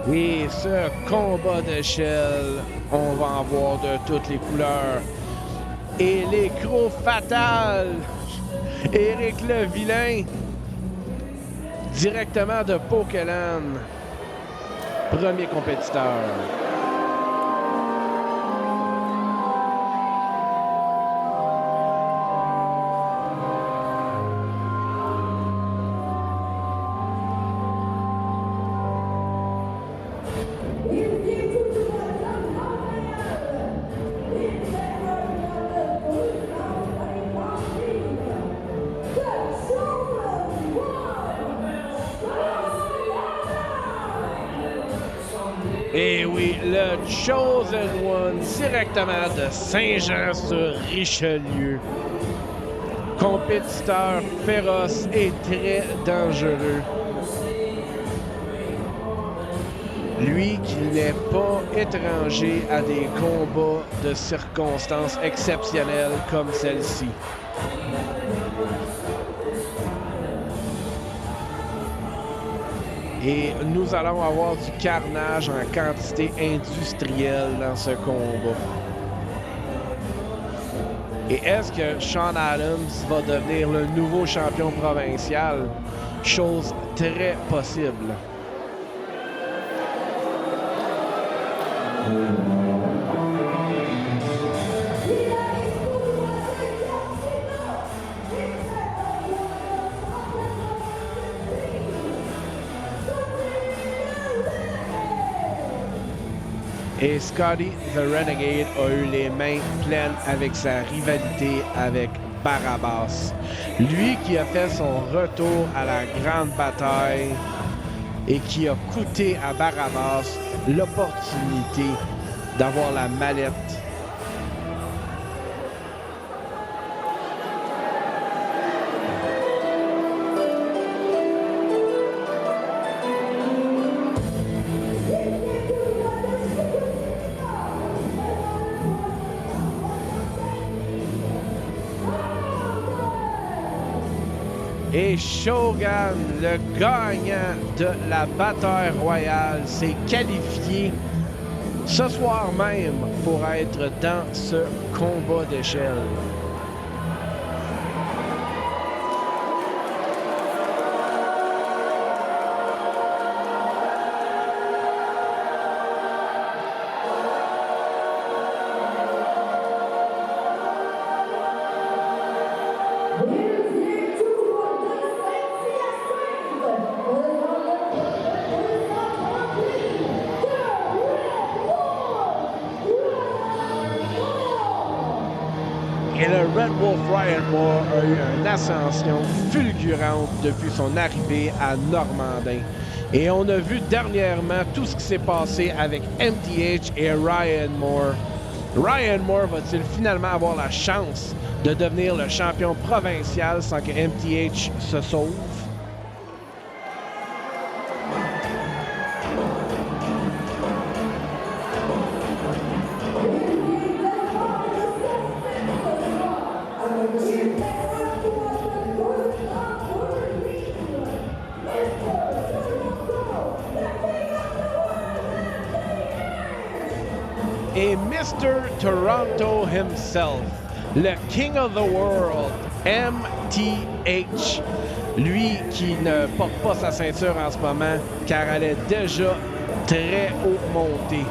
Et ce combat d'échelle, on va en voir de toutes les couleurs. Et l'écro fatal, Éric le Vilain, directement de Pokéland, premier compétiteur. Et oui, le Chosen One, directement de Saint-Jean-sur-Richelieu. Compétiteur féroce et très dangereux. Lui qui n'est pas étranger à des combats de circonstances exceptionnelles comme celle-ci. Et nous allons avoir du carnage en quantité industrielle dans ce combat. Et est-ce que Sean Adams va devenir le nouveau champion provincial? Chose très possible. Et Scotty the Renegade a eu les mains pleines avec sa rivalité avec Barabas. Lui qui a fait son retour à la grande bataille et qui a coûté à Barabas l'opportunité d'avoir la mallette. Et Shogun, le gagnant de la bataille royale, s'est qualifié ce soir même pour être dans ce combat d'échelle. Et le Red Wolf Ryan Moore a eu une ascension fulgurante depuis son arrivée à Normandin. Et on a vu dernièrement tout ce qui s'est passé avec MTH et Ryan Moore. Ryan Moore va-t-il finalement avoir la chance de devenir le champion provincial sans que MTH se sauve? Et Mr. Toronto himself, le King of the World, MTH, lui qui ne porte pas sa ceinture en ce moment car elle est déjà très haut montée.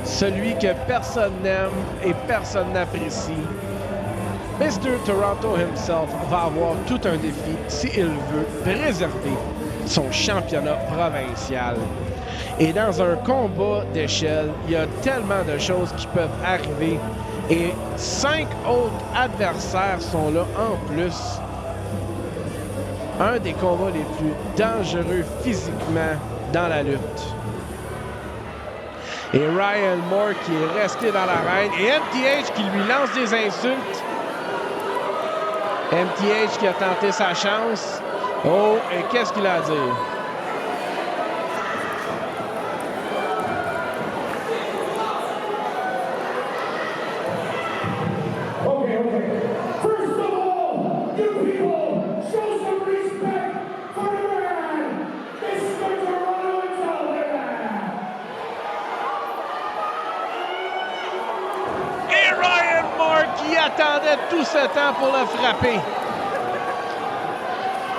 Celui que personne n'aime et personne n'apprécie. Mr. Toronto himself va avoir tout un défi s'il veut préserver son championnat provincial. Et dans un combat d'échelle, il y a tellement de choses qui peuvent arriver. Et 5 autres adversaires sont là en plus. Un des combats les plus dangereux physiquement dans la lutte. Et Ryan Moore qui est resté dans l'arène. Et MTH qui lui lance des insultes. MTH qui a tenté sa chance. Oh, et qu'est-ce qu'il a à dire? Attendait tout ce temps pour le frapper.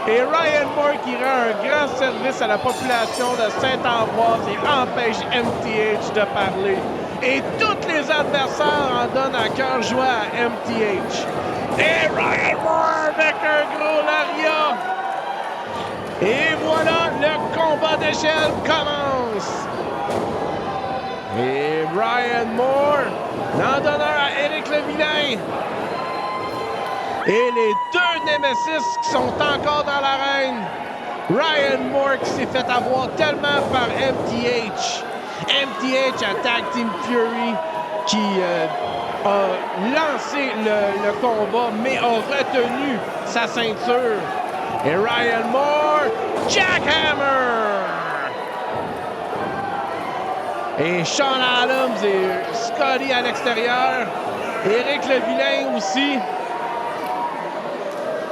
Et Ryan Moore qui rend un grand service à la population de Saint-Ambroise et empêche MTH de parler. Et tous les adversaires en donnent à cœur joie à MTH. Et Ryan Moore avec un gros lariat. Et voilà, le combat d'échelle commence. Et Ryan Moore n'en donne un à Éric Levillain. Et les deux Nemesis qui sont encore dans l'arène. Ryan Moore qui s'est fait avoir tellement par MTH. MTH à Tag Team Fury qui a lancé le combat mais a retenu sa ceinture. Et Ryan Moore, Jackhammer! Et Sean Adams et Scotty à l'extérieur. Éric Levillain aussi.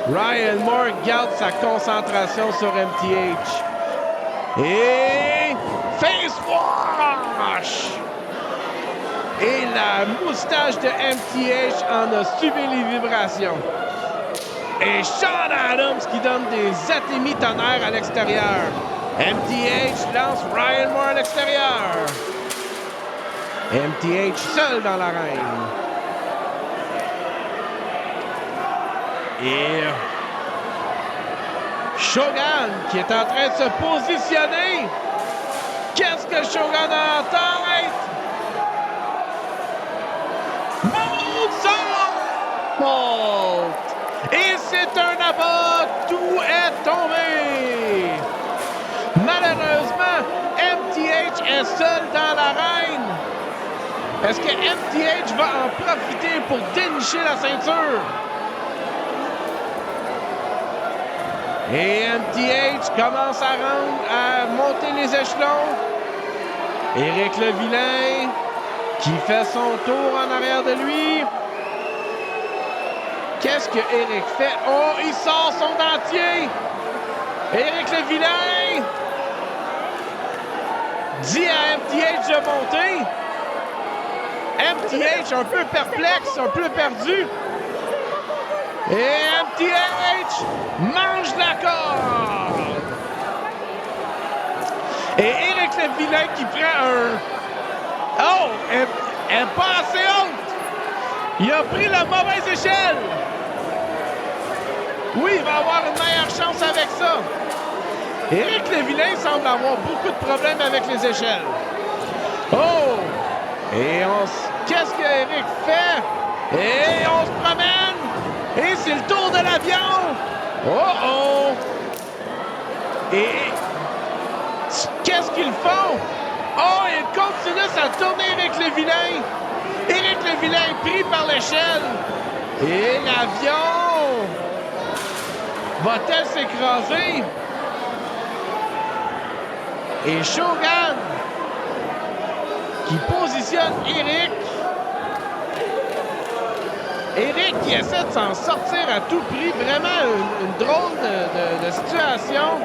Ryan Moore garde sa concentration sur MTH. Et face wash! Et la moustache de MTH en a subi les vibrations. Et Sean Adams qui donne des atémis-tonnerres à l'extérieur. MTH lance Ryan Moore à l'extérieur. MTH seul dans l'arène. Et Shogun qui est en train de se positionner. Qu'est-ce que Shogun a en tête? Moonsault! Et c'est un abat, tout est tombé. Malheureusement, MTH est seul dans l'arène. Est-ce que MTH va en profiter pour dénicher la ceinture? Et MTH commence à monter les échelons. Éric Levillain qui fait son tour en arrière de lui. Qu'est-ce que Éric fait? Oh, il sort son dentier! Éric Levillain dit à MTH de monter. MTH un peu perplexe, un peu perdu. Et MTH mange la corde. Et Éric Levillain qui prend un... Oh! Elle n'est pas assez haute. Il a pris la mauvaise échelle. Oui, il va avoir une meilleure chance avec ça. Éric Levillain semble avoir beaucoup de problèmes avec les échelles. Oh! Et qu'est-ce que Éric fait? Et on se promène. Et c'est le tour de l'avion. Oh oh! Et qu'est-ce qu'ils font? Oh, ils continuent sa tournée avec Levillain. Éric Levillain pris par l'échelle. Et l'avion va-t-elle s'écraser? Et Shogun qui positionne Éric. Éric qui essaie de s'en sortir à tout prix. Vraiment une drôle de situation.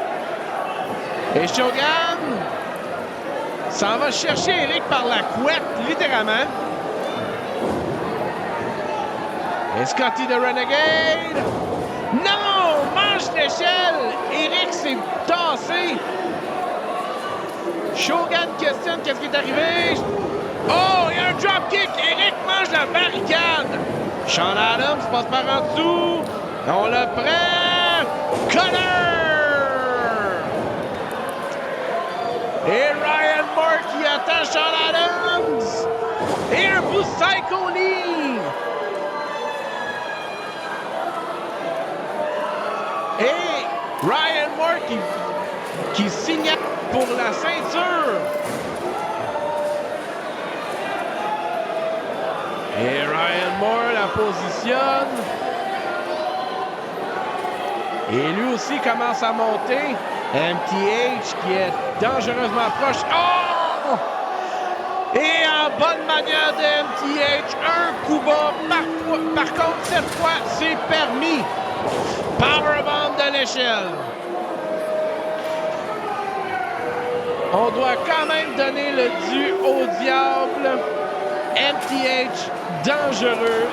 Et Shogun s'en va chercher Éric par la couette, littéralement. Et Scotty de Renegade. Non! Mange l'échelle! Éric s'est tassé. Shogun questionne qu'est-ce qui est arrivé. Oh! Il y a un dropkick! Éric mange la barricade! Sean Adams passe par en dessous. On le prend. Connor! Et Ryan Moore qui attend Sean Adams. Et un Busaikoni. Et Ryan Moore qui signale pour la ceinture. Et Ryan Moore la positionne. Et lui aussi commence à monter. MTH qui est dangereusement proche. Oh! Et en bonne manière de MTH, un coup bas. Par contre, cette fois, c'est permis. Powerbomb de l'échelle. On doit quand même donner le dû au diable. MTH, dangereux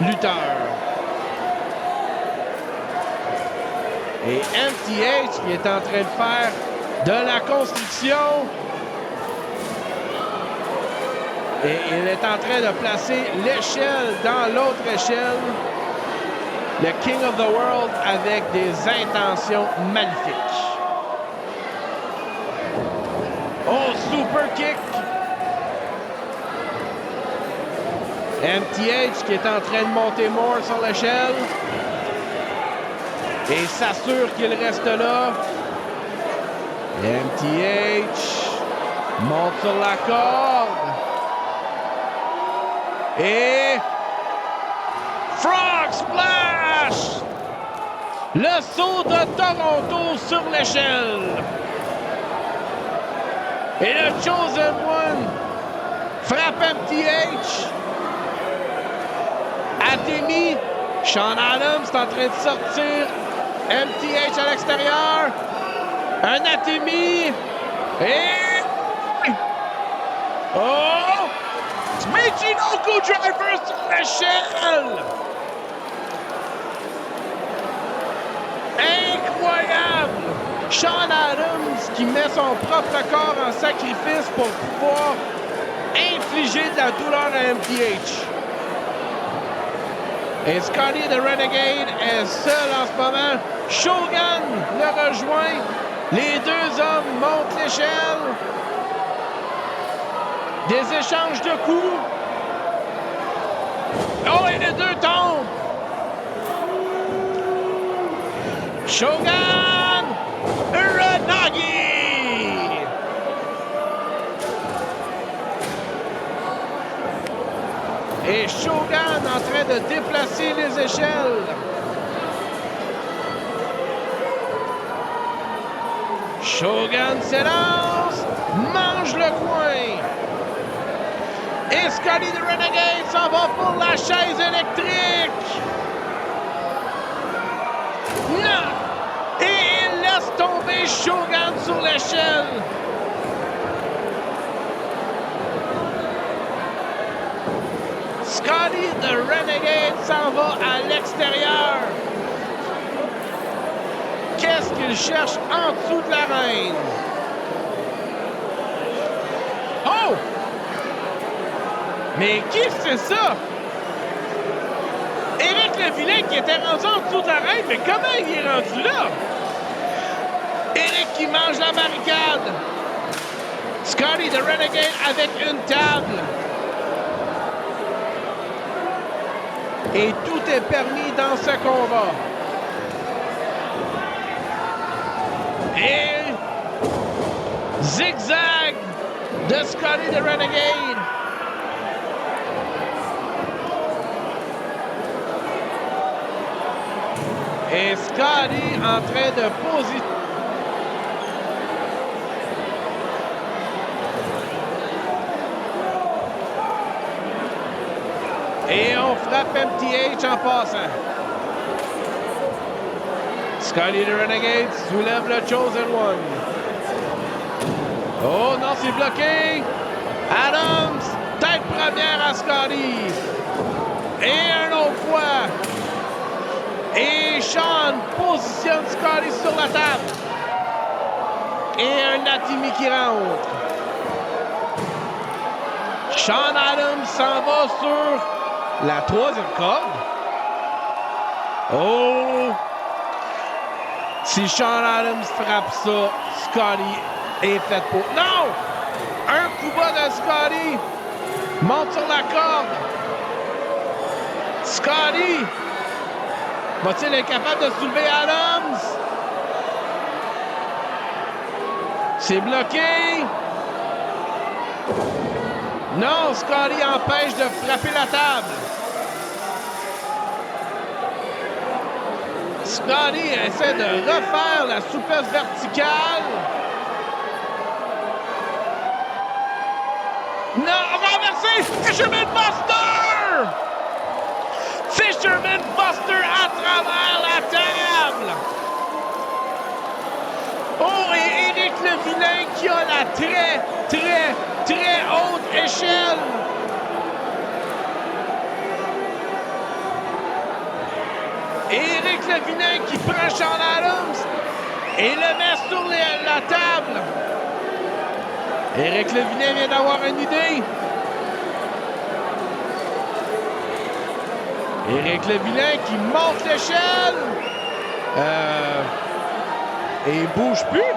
lutteur. Et MTH qui est en train de faire de la construction. Et il est en train de placer l'échelle dans l'autre échelle. Le King of the World avec des intentions magnifiques. Oh, super kick! MTH qui est en train de monter Moore sur l'échelle. Et s'assure qu'il reste là. MTH monte sur la corde. Et Frog Splash! Le saut de Toronto sur l'échelle. Et le Chosen One frappe MTH. Atemi, Sean Adams est en train de sortir. MTH à l'extérieur. Un Atemi. Et... Oh! Michinoku Driver sur l'échelle. Incroyable! Sean Adams qui met son propre corps en sacrifice pour pouvoir infliger de la douleur à MTH. Et Scotty the Renegade est seul en ce moment. Shogun le rejoint. Les deux hommes montent l'échelle. Des échanges de coups. Oh, et les deux tombent. Shogun Uranagi. Et Shogun en train de déplacer les échelles. Shogun s'élance, mange le coin. Et Scotty the Renegade s'en va pour la chaise électrique. Non! Et il laisse tomber Shogun sur l'échelle. Scotty the Renegade s'en va à l'extérieur. Qu'est-ce qu'il cherche en dessous de l'arène? Oh! Mais qui c'est ça? Éric Levillain qui était rendu en dessous de l'arène, mais comment il est rendu là? Éric qui mange la barricade. Scotty the Renegade avec une table. Et tout est permis dans ce combat. Et zigzag de Scotty the Renegade. Et Scotty en train de poser. Et on frappe MTH en passant. Scotty the Renegade soulève le Chosen One. Oh non, c'est bloqué. Adams, tête première à Scotty. Et un autre fois. Et Sean positionne Scotty sur la table. Et un Atemi qui rentre. Sean Adams s'en va sur la troisième corde. Oh! Si Sean Adams frappe ça, Scotty est fait pour... Non! Un coup bas de Scotty. Monte sur la corde. Scotty. Va-t-il être capable de soulever Adams? C'est bloqué. Non, Scotty empêche de frapper la table. Scotty essaie de refaire la souplesse verticale. Non, renversé! Fisherman Buster! Fisherman Buster à travers la table! Oh, et Éric Levillain qui a la très haute échelle. Éric Levillain qui prend Sean Adams et le met sur la table. Éric Levillain vient d'avoir une idée. Éric Levillain qui monte l'échelle. Et il bouge plus.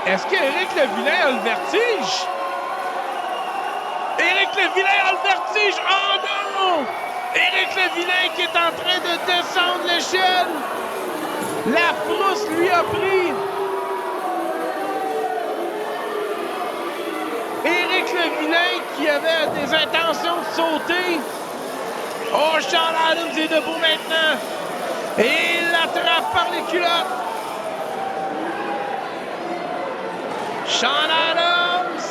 Est-ce qu'Éric Levillain a le vertige? Éric Levillain a le vertige! Oh non! Éric Levillain qui est en train de descendre l'échelle. La frousse lui a pris. Éric Levillain qui avait des intentions de sauter. Oh, Sean Adams est debout maintenant. Et il l'attrape par les culottes. Sean Adams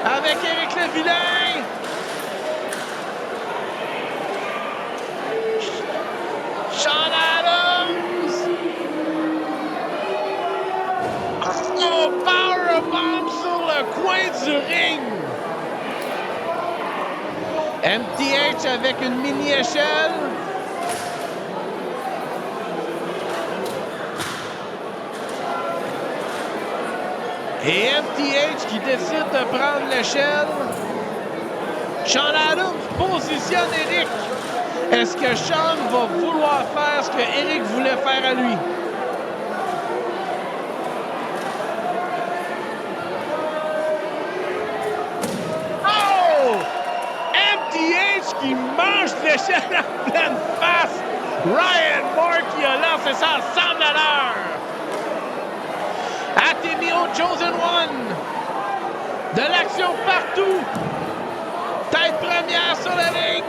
avec Éric Levillain. Sean Adams. Oh, powerbomb sur le coin du ring. MTH avec une mini-échelle. Et MTH qui décide de prendre l'échelle. Sean Adams positionne Éric. Est-ce que Sean va vouloir faire ce que Éric voulait faire à lui? Oh! MTH qui mange l'échelle en pleine face. Ryan Moore qui a lancé ça ensemble à l'heure. Artemio Chosen One. De l'action partout. Tête première sur le ring.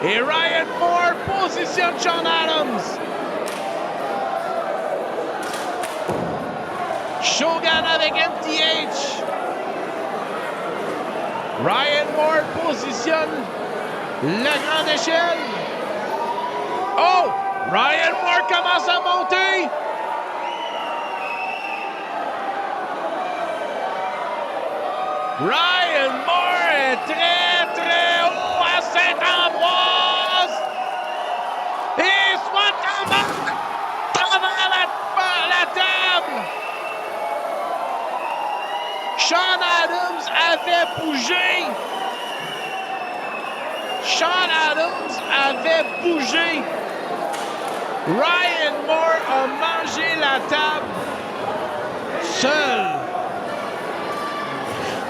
Et Ryan Moore positionne Sean Adams. Shogun avec MTH. Ryan Moore positionne la grande échelle. Oh! Ryan Moore commence à monter. Ryan Moore est très haut à Saint-Ambroise. Et soit travers la table. Sean Adams avait bougé. Sean Adams avait bougé. Ryan Moore a mangé la table seul.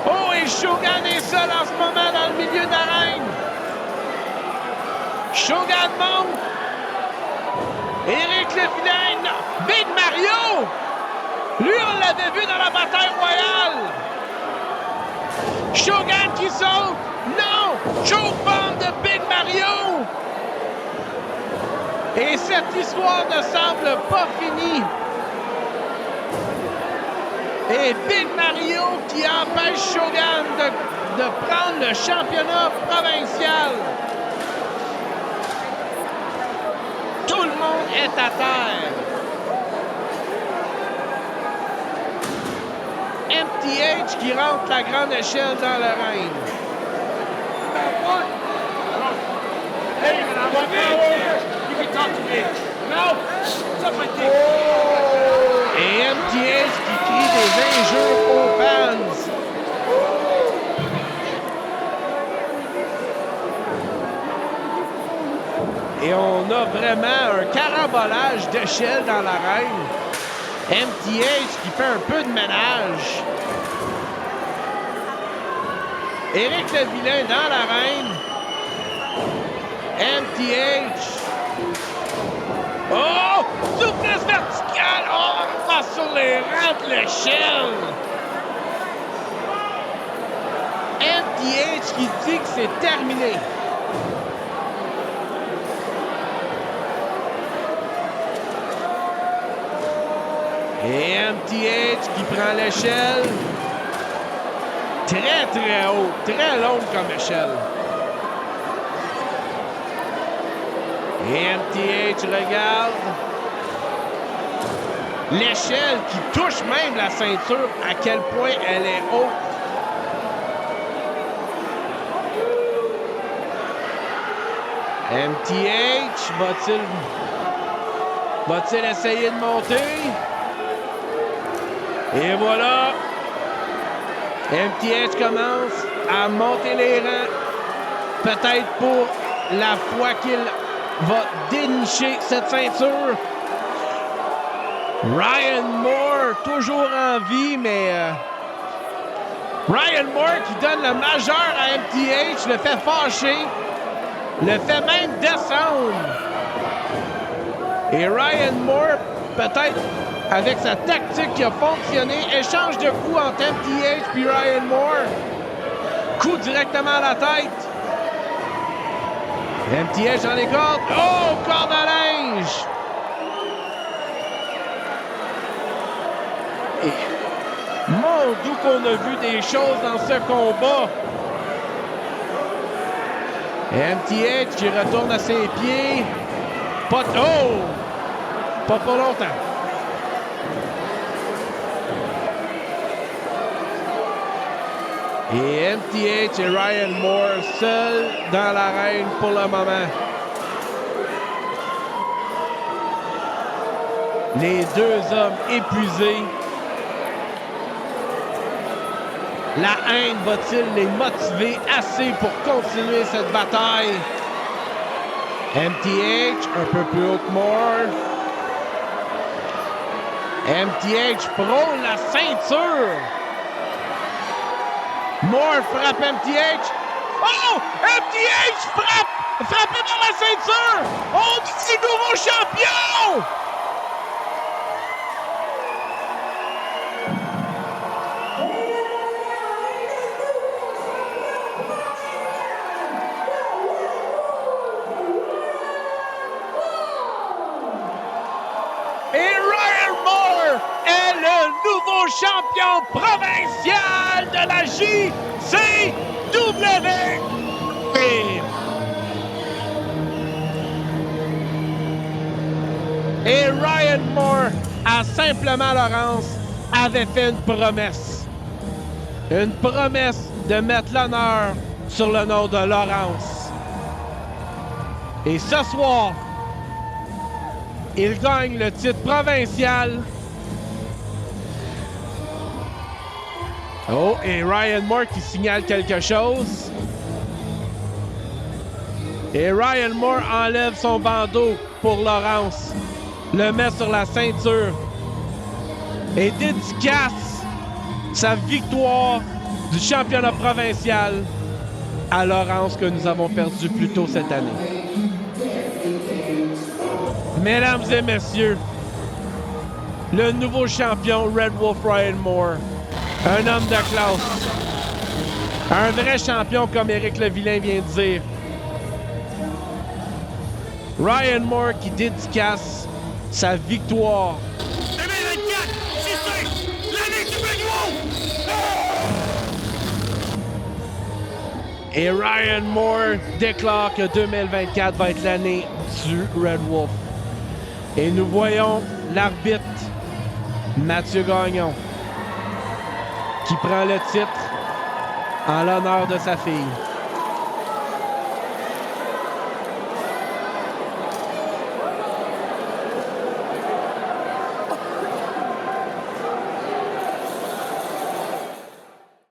Oh, et Shogun est seul en ce moment dans le milieu de l'arène. Shogun monte. Éric Levillain. Big Mario. Lui, on l'avait vu dans la bataille royale. Shogun qui saute. Non. Choke bomb de Big Mario. Et cette histoire ne semble pas finie. Et Big Mario qui empêche Shogun de prendre le championnat provincial. Tout le monde est à terre. MTH qui rentre la grande échelle dans le ring. Hey, man, I want power. You can talk to me. No, something like this. Et MTH qui crie des injures aux fans. Et on a vraiment un carambolage d'échelle dans l'arène. MTH qui fait un peu de ménage. Éric Levillain dans l'arène. MTH. Oh! Souplesse verticale! Oh! Passe sur les rangs de l'échelle! MTH qui dit que c'est terminé. Et MTH qui prend l'échelle. Très, très haut. Très longue comme échelle. Et MTH regarde. L'échelle qui touche même la ceinture, à quel point elle est haute. MTH va-t-il essayer de monter? Et voilà. MTH commence à monter les rangs. Peut-être pour la fois qu'il va dénicher cette ceinture. Ryan Moore, toujours en vie, mais Ryan Moore qui donne le majeur à MTH, le fait fâcher, le fait même descendre. Et Ryan Moore, peut-être avec sa tactique qui a fonctionné, échange de coups entre MTH puis Ryan Moore. Coup directement à la tête. MTH dans les cordes. Oh, corde à linge! Et mon Dieu qu'on a vu des choses dans ce combat. MTH qui retourne à ses pieds. Pas pour longtemps. Et MTH et Ryan Moore seuls dans l'arène pour le moment. Les deux hommes épuisés. La haine va-t-il les motiver assez pour continuer cette bataille? MTH un peu plus haut que Moore. MTH prône la ceinture. Moore frappe MTH. Oh! MTH frappe! Frappé par la ceinture! On dit c'est nouveau champion! Et Ryan Moore est le nouveau champion provincial de la JCW. Et Ryan Moore, à simplement Laurence, avait fait une promesse. Une promesse de mettre l'honneur sur le nom de Laurence. Et ce soir, il gagne le titre provincial. Oh, et Ryan Moore qui signale quelque chose. Et Ryan Moore enlève son bandeau pour Laurence. Le met sur la ceinture. Et dédicace sa victoire du championnat provincial à Laurence que nous avons perdu plus tôt cette année. Mesdames et messieurs, le nouveau champion Red Wolf Ryan Moore, un homme de classe, un vrai champion comme Éric Levillain vient de dire. Ryan Moore qui dédicace sa victoire. 2024, c'est l'année du Big Wolf! Et Ryan Moore déclare que 2024 va être l'année du Red Wolf. Et nous voyons l'arbitre Mathieu Gagnon qui prend le titre en l'honneur de sa fille.